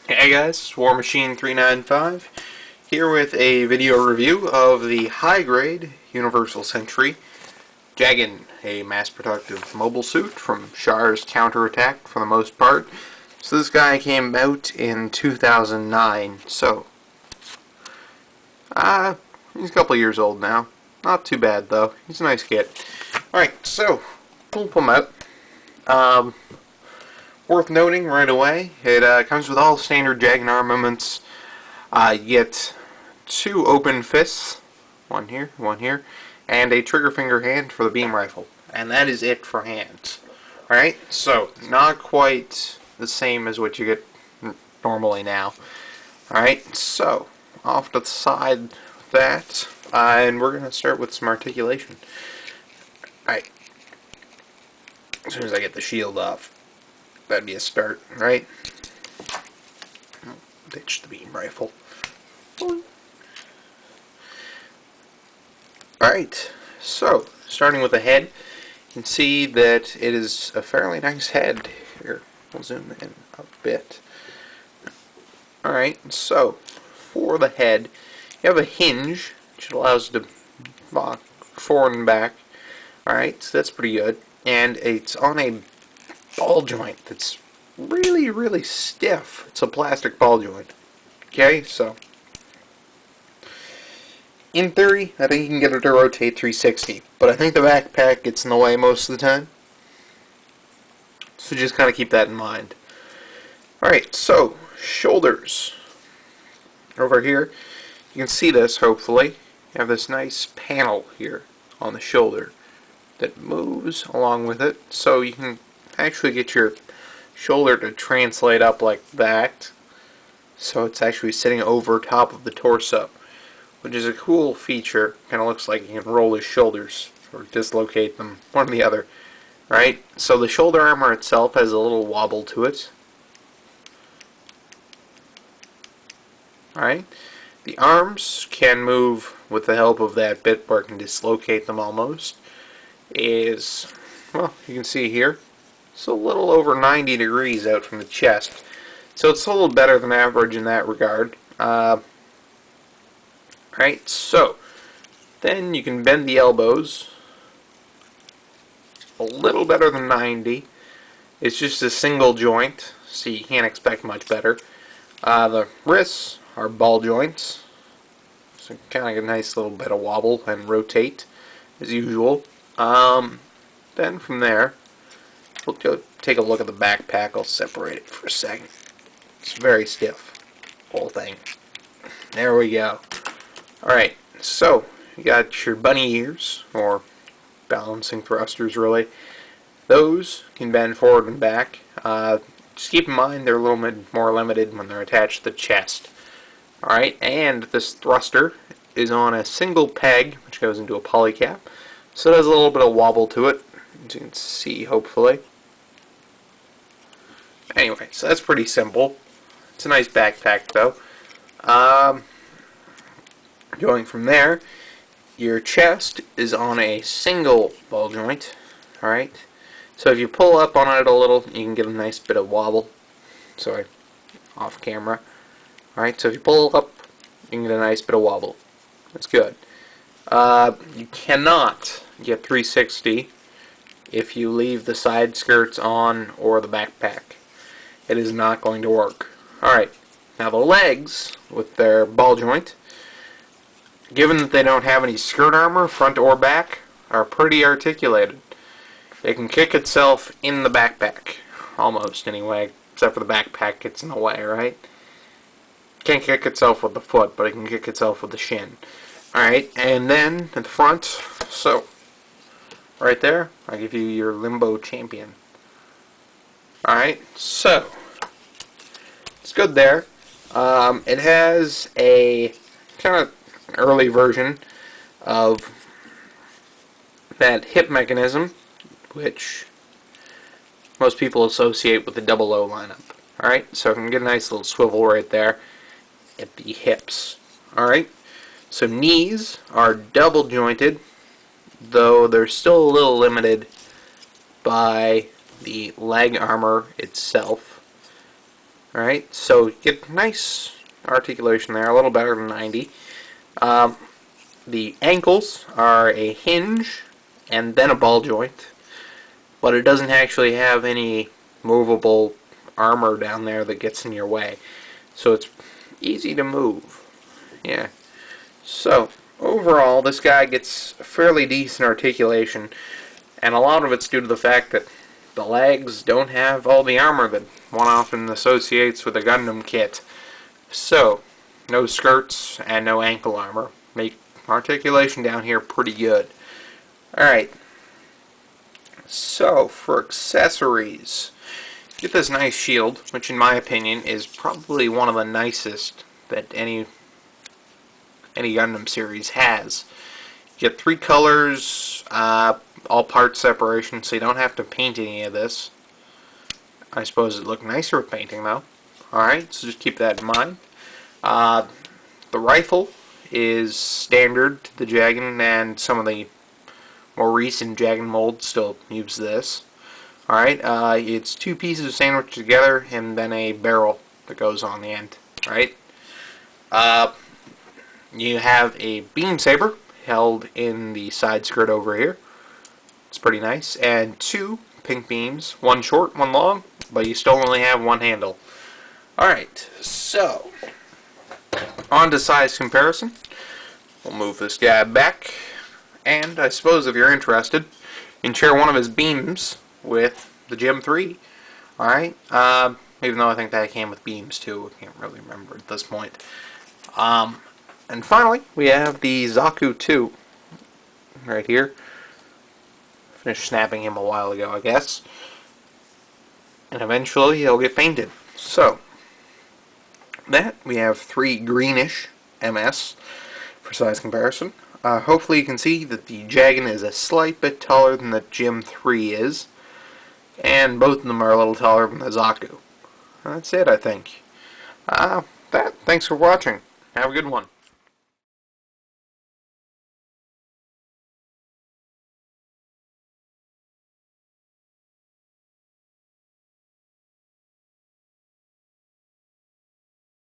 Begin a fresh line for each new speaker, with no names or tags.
Hey guys, War Machine 395 here with a video review of the high-grade Universal Century Jegan, a mass-productive mobile suit from Char's Counterattack for the most part. So this guy came out in 2009, so he's a couple years old now. Not too bad though, he's a nice kid. Alright, so we'll pull him out. Worth noting right away, it comes with all standard Jegan armaments. You get two open fists, one here, and a trigger finger hand for the beam rifle. And that is it for hands. Alright, so not quite the same as what you get normally now. Alright, so off to the side with that, and we're going to start with some articulation. Alright, as soon as I get the shield off. That'd be a start, right? Ditch the beam rifle. Alright, so starting with the head, you can see that it is a fairly nice head. Here, we'll zoom in a bit. Alright, so for the head, you have a hinge, which allows you to walk forward and back. Alright, so that's pretty good. And it's on a ball joint that's really stiff. It's a plastic ball joint. Okay, so in theory, I think you can get it to rotate 360, but I think the backpack gets in the way most of the time. So just kind of keep that in mind. Alright, so shoulders. Over here, you can see this hopefully. You have this nice panel here on the shoulder that moves along with it, so you can actually get your shoulder to translate up like that, so it's actually sitting over top of the torso, which is a cool feature. Kind of looks like you can roll his shoulders or dislocate them, one or the other, right? So the shoulder armor itself has a little wobble to it. Alright, the arms can move with the help of that bit where it can dislocate them almost. Well, you can see here, it's a little over 90 degrees out from the chest. So it's a little better than average in that regard. Right, so then you can bend the elbows a little better than 90. It's just a single joint, so you can't expect much better. The wrists are ball joints, so kind of get a nice little bit of wobble and rotate as usual. Then from there, we'll go take a look at the backpack. I'll separate it for a second. It's very stiff, whole thing. There we go. Alright, so you got your bunny ears, or balancing thrusters really. Those can bend forward and back. Just keep in mind they're a little bit more limited when they're attached to the chest. Alright, and this thruster is on a single peg, which goes into a polycap. So it has a little bit of wobble to it, as you can see hopefully. Anyway, so that's pretty simple. It's a nice backpack though. Going from there, your chest is on a single ball joint. Alright, so if you pull up on it a little, you can get a nice bit of wobble. Sorry, off camera. Alright, so if you pull up, you can get a nice bit of wobble. That's good. You cannot get 360 if you leave the side skirts on or the backpack. It is not going to work. Alright, now the legs with their ball joint, given that they don't have any skirt armor, front or back, are pretty articulated. It can kick itself in the backpack, almost anyway, except for the backpack gets in the way, right? It can't kick itself with the foot, but it can kick itself with the shin. Alright, and then at the front, so right there, I give you your Limbo Champion. Alright, so it's good there. It has a kind of early version of that hip mechanism, which most people associate with the 00 lineup. Alright, so I can get a nice little swivel right there at the hips. Alright, so knees are double jointed, though they're still a little limited by the leg armor itself. Alright, so you get nice articulation there, a little better than 90. The ankles are a hinge and then a ball joint, but it doesn't actually have any movable armor down there that gets in your way. So it's easy to move. Yeah. So, overall, this guy gets fairly decent articulation, and a lot of it's due to the fact that the legs don't have all the armor that one often associates with a Gundam kit. So, no skirts and no ankle armor. Make articulation down here pretty good. Alright. So, for accessories, get this nice shield, which in my opinion is probably one of the nicest that any Gundam series has. You get 3 colors, all part separation, so you don't have to paint any of this. I suppose it looked nicer with painting though. Alright, so just keep that in mind. The rifle is standard to the Jegan, and some of the more recent Jegan molds still use this. Alright, it's 2 pieces sandwiched together and then a barrel that goes on the end. Right? You have a beam saber held in the side skirt over here. It's pretty nice. And 2 pink beams, 1 short, 1 long, but you still only have 1 handle. Alright, so on to size comparison. We'll move this guy back, and I suppose if you're interested, you can share one of his beams with the Gem 3. Alright, even though I think that came with beams too, I can't really remember at this point. And finally, we have the Zaku 2 right here. Finished snapping him a while ago, I guess. And eventually he'll get painted. So, that we have 3 greenish MS for size comparison. Hopefully you can see that the Jegan is a slight bit taller than the Gem 3 is. And both of them are a little taller than the Zaku. That's it, I think. Thanks for watching. Have a good one.